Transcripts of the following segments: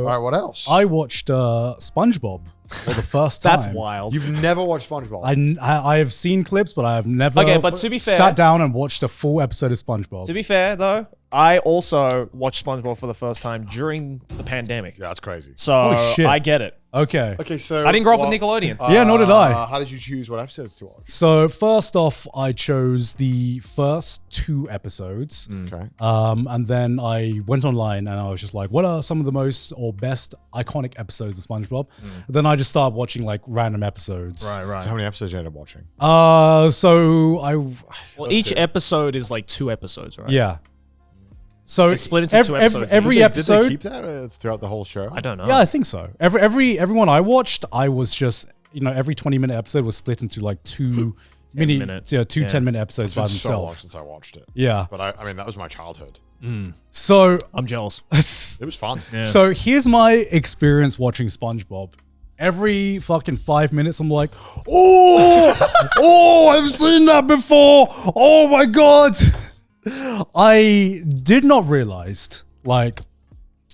All right, what else? I watched SpongeBob for the first time. That's wild. You've never watched SpongeBob. I have seen clips, but I have never Okay, but to be fair, sat down and watched a full episode of SpongeBob. To be fair, though, I also watched SpongeBob for the first time during the pandemic. Yeah, that's crazy. So Holy shit. I get it. Okay. Okay, so I didn't grow up with Nickelodeon. Yeah, nor did I. How did you choose what episodes to watch? So first off, I chose the first 2 episodes. Okay. And then I went online and I was just like, what are some of the most or best iconic episodes of SpongeBob? Then I just started watching like random episodes. Right, So right. how many episodes you ended up watching? Well, each episode is like 2 episodes, right? Yeah. So It's split into 2 episodes. Every Did episode. they keep that throughout the whole show? I don't know. Yeah, I think so. Everyone I watched, I was just, every 20-minute episode was split into like 2 mini, minutes. two 10-minute episodes It's by been so long themselves. since I watched it. Yeah. But I mean, that was my childhood. So, I'm jealous. It was fun. Yeah. so here's my experience watching SpongeBob. Every fucking 5 minutes, I'm like, oh, I've seen that before. Oh my God. I did not realize, like,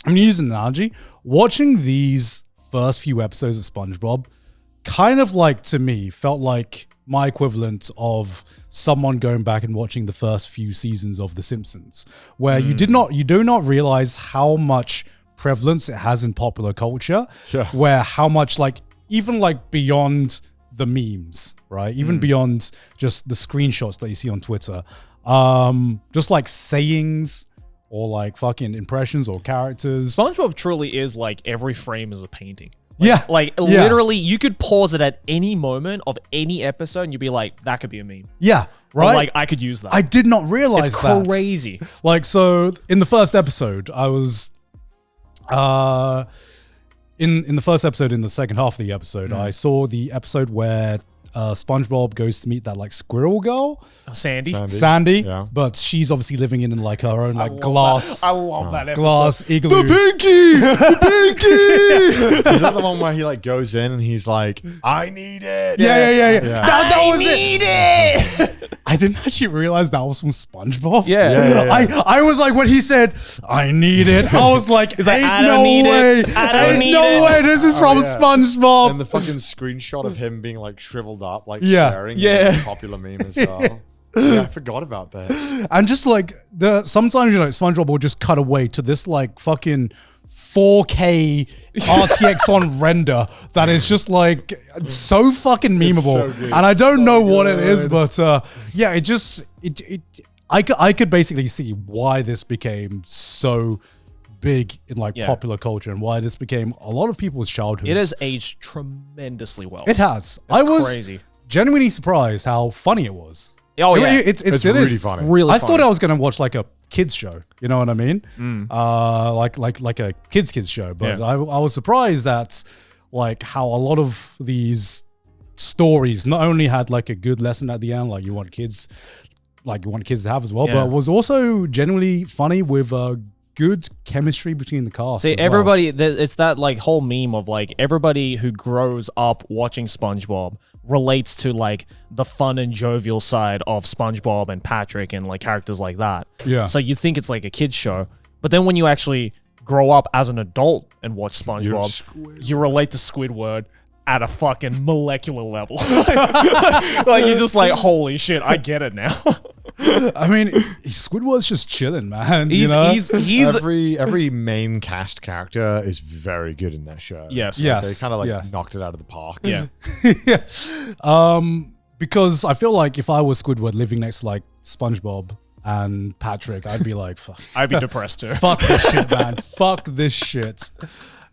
I'm gonna use an analogy. Watching these first few episodes of SpongeBob kind of like, to me, felt like my equivalent of someone going back and watching the first few seasons of The Simpsons, where you do not realize how much prevalence it has in popular culture, where how much, like, even like beyond the memes, right? Even beyond just the screenshots that you see on Twitter, just like sayings or like fucking impressions or characters. SpongeBob truly is like every frame is a painting. Yeah. Like literally, you could pause it at any moment of any episode and you'd be like, that could be a meme. Yeah, Or right? like, I could use that. I did not realize it's that. crazy. Like, so in the first episode, I was in the first episode, in the second half of the episode, I saw the episode where SpongeBob goes to meet that like squirrel girl, Sandy. Sandy, Yeah. but she's obviously living in like her own like glass I love that episode. glass igloo. Pinky! The Pinky! Is that the one where he like goes in and he's like, I need it? Yeah. That was Need it. it. I didn't actually realize that was from SpongeBob. Yeah. I was like, when he said, I need it, I was like, like, ain't I no don't need way. it. I don't Ain't need no it. way this is from yeah. SpongeBob. And the fucking screenshot of him being like shriveled up, like Yeah. staring. Yeah. Is a popular meme as well. Yeah, I forgot about that. And just like sometimes, SpongeBob will just cut away to this like fucking 4K RTX on render that is just like so fucking memeable. so good. And I don't So know what it is, good. but yeah, I could basically see why this became so big in like popular culture and why this became a lot of people's childhoods. It has aged tremendously well. It has. It's I was crazy. genuinely surprised how funny it was. Oh, yeah. It still really is funny. Really I funny. thought I was gonna watch like a kids show. You know what I mean? Like a kids show. But Yeah. I was surprised that like how a lot of these stories not only had like a good lesson at the end, like you want kids to have as well, Yeah. but was also genuinely funny with good chemistry between the cast. See, as well. everybody, it's that like whole meme of like everybody who grows up watching SpongeBob relates to like the fun and jovial side of SpongeBob and Patrick and like characters like that. Yeah. So you think it's like a kid's show, but then when you actually grow up as an adult and watch SpongeBob, you relate to Squidward at a fucking molecular level. Like you're just like, holy shit, I get it now. I mean, Squidward's just chilling, man. He's Every main cast character is very good in that show. Yes. Yeah. They kind of like Yes. knocked it out of the park. Yeah. Because I feel like if I was Squidward living next to like SpongeBob and Patrick, I'd be like, fuck. I'd be depressed too. Fuck this shit, man. Fuck this shit.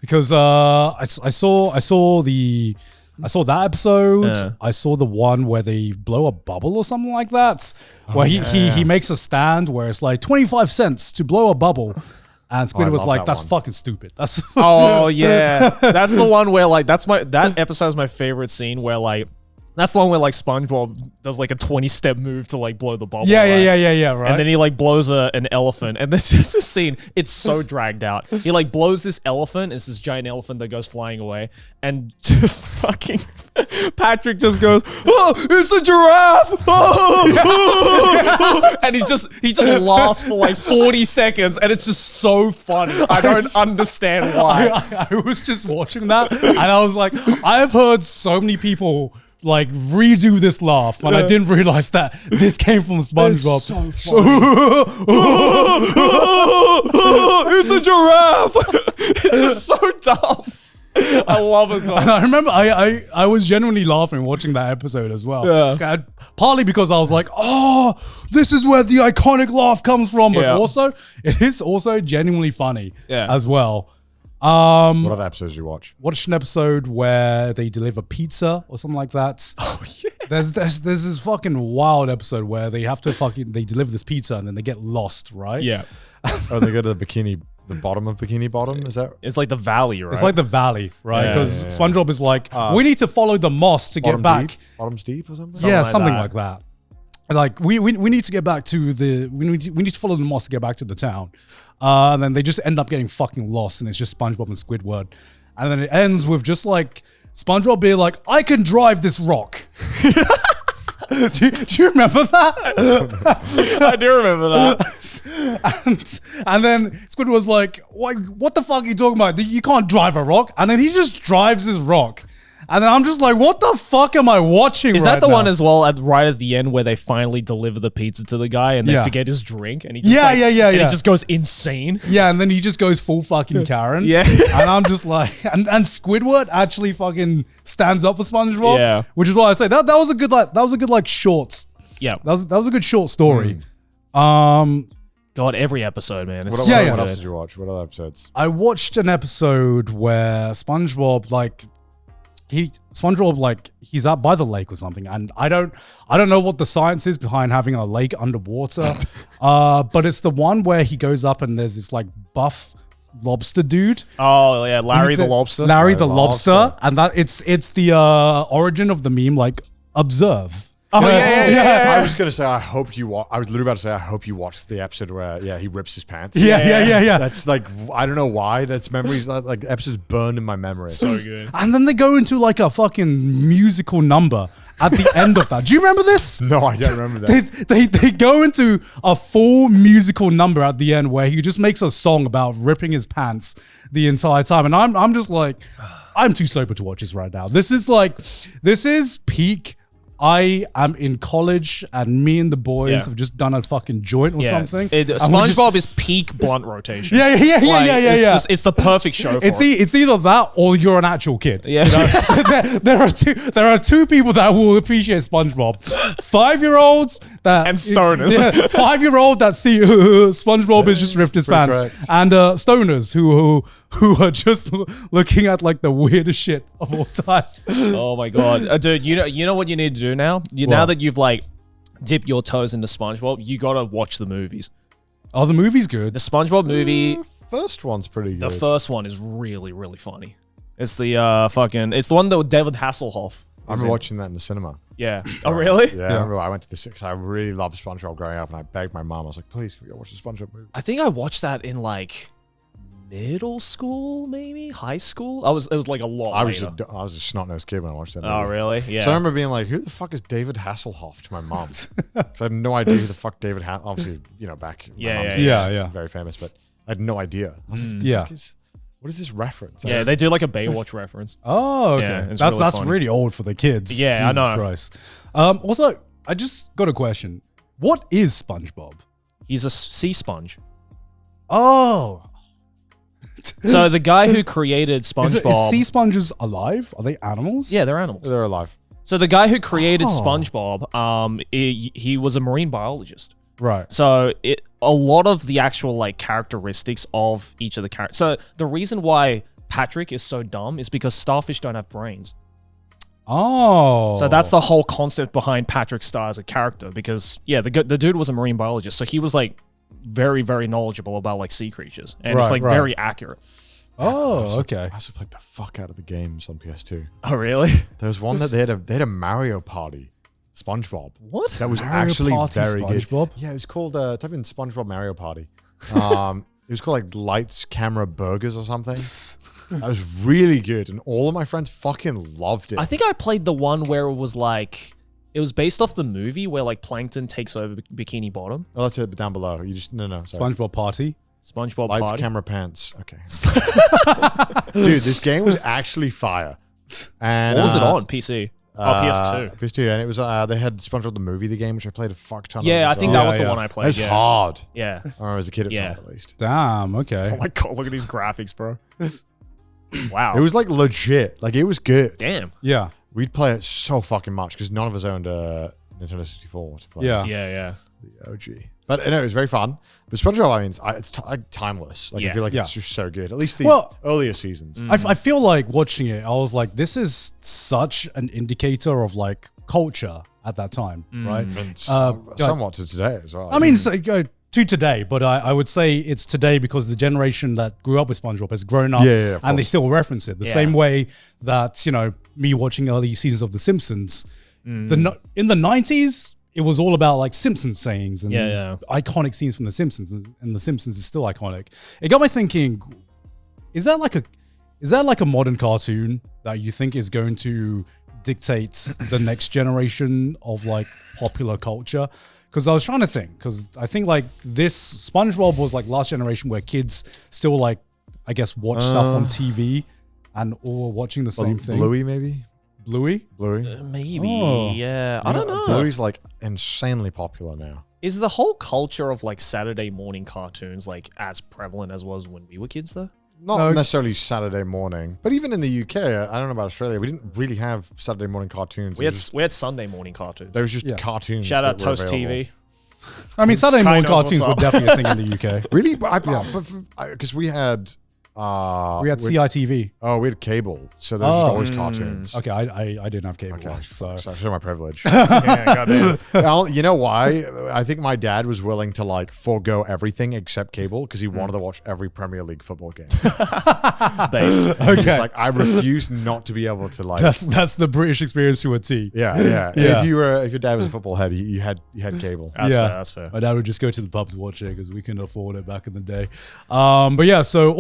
Because I saw that episode. Yeah. I saw the one where they blow a bubble or something like that. Where he makes a stand where it's like 25 cents to blow a bubble. And Squidward was love like, that that's one. fucking stupid. That's Oh yeah, that's the one where like that episode is my favorite scene where like That's the one where like SpongeBob does like a 20-step move to like blow the bubble. Yeah, right? right. And then he like blows an elephant, and there's just this scene. It's so dragged out. He like blows this elephant. It's this giant elephant that goes flying away, and just fucking Patrick just goes, "Oh, it's a giraffe!" Oh, and he just laughs for like 40 seconds, and it's just so funny. I don't understand why. I was just watching that, and I was like, I have heard so many people like redo this laugh, and I didn't realize that this came from SpongeBob. It's so funny. It's a giraffe. It's just so dumb. I love it though. And I remember I was genuinely laughing watching that episode as well. Yeah. Partly because I was like, oh, this is where the iconic laugh comes from, but Yeah. also it is also genuinely funny as well. What other episodes you watch? Watched an episode where they deliver pizza or something like that. Oh yeah. There's this fucking wild episode where they have to they deliver this pizza and then they get lost, right? Yeah. Oh, they go to the bottom of Bikini Bottom. Is that It's like the valley, right? It's like the valley, right? Yeah, Because SpongeBob is like, we need to follow the moss to get back. Deep? Bottom's Deep or something? Something like like that. Like we need to get back to we need to follow the moss to get back to the town, and then they just end up getting fucking lost, and it's just SpongeBob and Squidward, and then it ends with just like SpongeBob being like, "I can drive this rock." do you remember that? I do remember that. and then Squidward's like, "What the fuck are you talking about? You can't drive a rock," and then he just drives his rock. And then I'm just like, what the fuck am I watching? Is right that the now? one as well right at the end where they finally deliver the pizza to the guy and they forget his drink and he just and he just goes insane? Yeah, and then he just goes full fucking Karen. Yeah. And I'm just like, and Squidward actually fucking stands up for SpongeBob. Yeah. Which is why I say that was a good short. Yeah. That was a good short story. God, every episode, man. It's What so else good. did you watch? What other episodes? I watched an episode where SpongeBob he's out by the lake or something, and I don't know what the science is behind having a lake underwater, but it's the one where he goes up and there's this like buff lobster dude. Oh yeah, Larry He's the Lobster. Larry the Lobster, and that it's the origin of the meme, like observe. Oh yeah. I was gonna say I was literally about to say I hope you watched the episode where he rips his pants. Yeah. That's like I don't know why. That's memories like episodes burned in my memory. So good. And then they go into like a fucking musical number at the end of that. Do you remember this? No, I don't remember that. They go into a full musical number at the end where he just makes a song about ripping his pants the entire time, and I'm just like, I'm too sober to watch this right now. This is peak. I am in college and me and the boys have just done a fucking joint or something. SpongeBob is peak blunt rotation. Yeah. It's the perfect show for it. It's either that or you're an actual kid. Yeah. You know? there are two people that will appreciate SpongeBob. 5-year-olds that And stoners. 5-year-old that see SpongeBob has just ripped his pants, correct. and stoners who are just looking at like the weirdest shit of all time. Oh my god, dude! You know what you need to do now. Now that you've like dipped your toes into SpongeBob, you gotta watch the movies. Oh, the movie's good. The SpongeBob movie, First one's pretty good. the first one is really really funny. It's the it's the one that with David Hasselhoff. I remember watching that in the cinema. Yeah. Oh really? Yeah, I remember I went to the six. I really loved SpongeBob growing up, and I begged my mom. I was like, "Please, can we go watch the SpongeBob movie?" I think I watched that in like middle school, maybe high school. It was like a lot. I was later. a snot-nosed kid when I watched that. Oh movie. really? Yeah. So I remember being like, "Who the fuck is David Hasselhoff?" to my mom, because I had no idea who the fuck David. Obviously, back. Yeah, mom's yeah. very famous, but I had no idea. I was like, Yeah. what is this reference? Yeah, they do like a Baywatch reference. Oh, okay. Yeah, it's that's really funny. really old for the kids. Yeah, I Jesus know. Christ. Also, I just got a question. What is SpongeBob? He's a sea sponge. Oh, So the guy who created is SpongeBob. sea sponges alive? Are they animals? Yeah, they're animals. They're alive. So the guy who created Oh. SpongeBob, he was a marine biologist. Right. So a lot of the actual like characteristics of each of the characters. So the reason why Patrick is so dumb is because starfish don't have brains. Oh. So that's the whole concept behind Patrick Star as a character. Because the dude was a marine biologist, so he was like very very knowledgeable about like sea creatures, and it's Right, like right. very accurate. Oh, okay. I also played the fuck out of the games on PS2. Oh, really? There was one that they had a Mario Party, SpongeBob. What? That was Mario actually Party very SpongeBob? good. Yeah, it was called type in SpongeBob Mario Party. It was called like Lights, Camera, Burgers or something. That was really good, and all of my friends fucking loved it. I think I played the one where it was like, it was based off the movie where like Plankton takes over Bikini Bottom. Oh, that's it, down below. You just sorry. SpongeBob Party. SpongeBob Lights, Party. Camera, Pants. Okay. Dude, this game was actually fire. And What was it on? PC? PS2. PS2, and it was they had SpongeBob the movie, the game, which I played a fuck ton of. Yeah, I as think well. that was the Yeah. one I It played. was Yeah. hard. Yeah. I remember as a kid it was Yeah. hard at least. Damn, okay. Oh my god, look at these graphics, bro. Wow. It was like legit. Like it was good. Damn. Yeah. We'd play it so fucking much because none of us owned a Nintendo 64 to play. Yeah. Yeah. The OG. But no, it was very fun. But SpongeBob, I mean, it's like timeless. Like I Yeah. feel like Yeah. it's just so good. At least the Well- earlier seasons. I feel like watching it, I was like, this is such an indicator of like culture at that time, right? And go- somewhat to today as well. I mean, so, to today, but I would say it's today because the generation that grew up with SpongeBob has grown up Yeah, of and they course. still reference it. The Yeah. same way that, me watching early seasons of The Simpsons, in the 90s, it was all about like Simpsons sayings and Yeah. iconic scenes from The Simpsons, and The Simpsons is still iconic. It got me thinking, is that like a modern cartoon that you think is going to dictate the next generation of like popular culture? Because I was trying to think, because I think like this SpongeBob was like last generation where kids still like, I guess, watch stuff on TV and all watching the same thing. Bluey, maybe? Bluey? Bluey? Maybe. Oh. Yeah. I don't know. Bluey's like insanely popular now. Is the whole culture of like Saturday morning cartoons like as prevalent as was when we were kids though? Not No. necessarily Saturday morning, but even in the UK, I don't know about Australia, we didn't really have Saturday morning cartoons. We It had was just- we had Sunday morning cartoons. there was just Yeah. cartoons. Shout out that were Toast available. TV. I mean, Saturday morning Kai knows cartoons were what's up. definitely a thing in the UK. Really? But because we had We had CITV. Oh, we had cable, so there was just Oh. always cartoons. Okay, I didn't have cable, Okay, so so I show my privilege. Yeah, goddamn. Well, you know why? I think my dad was willing to like forego everything except cable because he wanted to watch every Premier League football game. Based. He's like, I refuse not to be able to like. that's the British experience to a T. Yeah. Yeah. If your dad was a football head, you had cable. That's Yeah. fair. That's fair. My dad would just go to the pub to watch it because we couldn't afford it back in the day. But yeah, so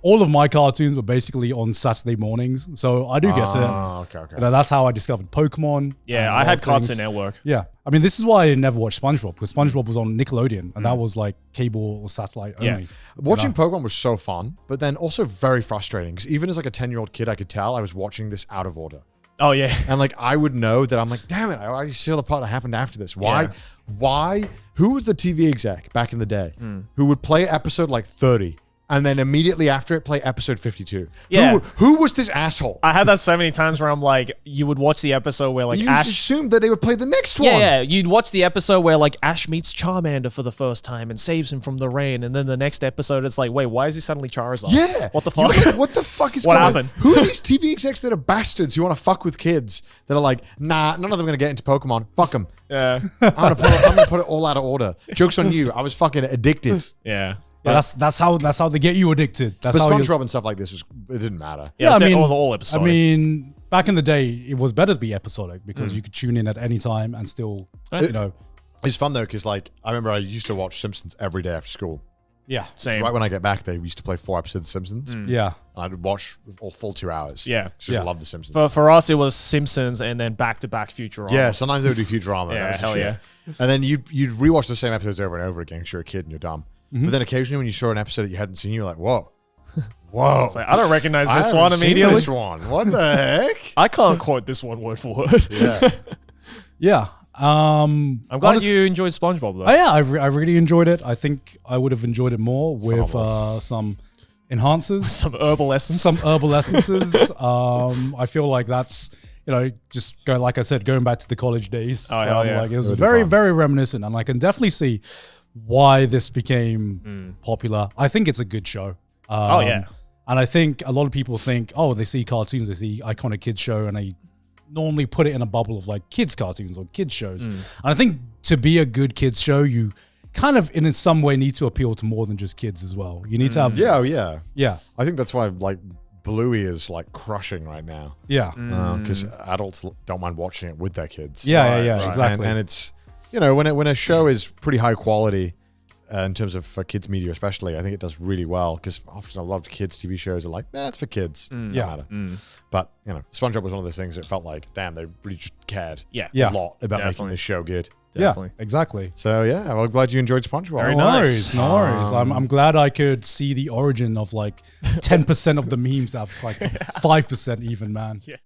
all of my cartoons were basically on Saturday mornings. So I do get it. Oh, okay. You know, that's how I discovered Pokemon. Yeah, and I other had Cartoon things. Network. Yeah. I mean, this is why I never watched SpongeBob because SpongeBob was on Nickelodeon and that was like cable or satellite Yeah. only. Watching Pokemon was so fun, but then also very frustrating because even as like a 10-year-old kid, I could tell I was watching this out of order. Oh yeah. And like I would know that I'm like, damn it, I already saw the part that happened after this. Why? Yeah. Why? Who was the TV exec back in the day who would play episode like 30 and then immediately after it play episode 52? Yeah. Who was this asshole? I had that so many times where I'm like, you would watch the episode where like You Ash. just assumed that they would play the next one. Yeah, you'd watch the episode where like Ash meets Charmander for the first time and saves him from the rain, and then the next episode it's like, wait, why is he suddenly Charizard? Yeah. What the You're fuck? like, what the fuck is What going on? happened? Who are these TV execs that are bastards who want to fuck with kids that are like, nah, none of them are going to get into Pokemon. Fuck them. Yeah. I'm gonna put it all out of order. Joke's on you. I was fucking addicted. Yeah. Yeah, that's how they get you addicted. That's But how you, SpongeBob and stuff like this it didn't matter. Yeah, it was all episodic. I mean, back in the day, it was better to be episodic because you could tune in at any time and still, you know, It's fun though because like I remember I used to watch Simpsons every day after school. yeah, Same. Right when I get back, they used to play 4 episodes of Simpsons. yeah. And I'd watch all full 2 hours. Yeah. Just Yeah. love the Simpsons. For us, it was Simpsons and then back to back Futurama. Yeah, sometimes they would do Futurama. Yeah, that was the hell shit. yeah. And then you'd rewatch the same episodes over and over again because you're a kid and you're dumb. But then occasionally when you saw an episode that you hadn't seen, you're like, whoa. Whoa. It's like, I don't recognize I this haven't one seen immediately. This one. What the heck? I can't quote this one word for word. Yeah. Yeah. I'm glad you enjoyed SpongeBob though. Oh yeah, I really enjoyed it. I think I would have enjoyed it more with some enhancers, Some herbal essence. some herbal essences. I feel like that's just like I said, going back to the college days. Oh, hell yeah. Like it was Really very fun. very reminiscent, and I can definitely see why this became popular. I think it's a good show. Oh, yeah. And I think a lot of people think, oh, they see cartoons, they see iconic kids show, and they normally put it in a bubble of like kids cartoons or kids shows. And I think to be a good kids show, you kind of in some way need to appeal to more than just kids as well. You need to have Yeah. I think that's why like Bluey is like crushing right now. Yeah. Because adults don't mind watching it with their kids. Yeah, exactly. And it's, when a show is pretty high quality in terms of for kids media, especially, I think it does really well because often a lot of kids TV shows are like, it's for kids. No matter. But, SpongeBob was one of those things that felt like, damn, they really just cared a lot about making this show good. Definitely. Yeah, exactly. So, well, I'm glad you enjoyed SpongeBob. Very No nice. worries, no worries. I'm glad I could see the origin of like 10% of the memes that have like 5% even, man. Yeah.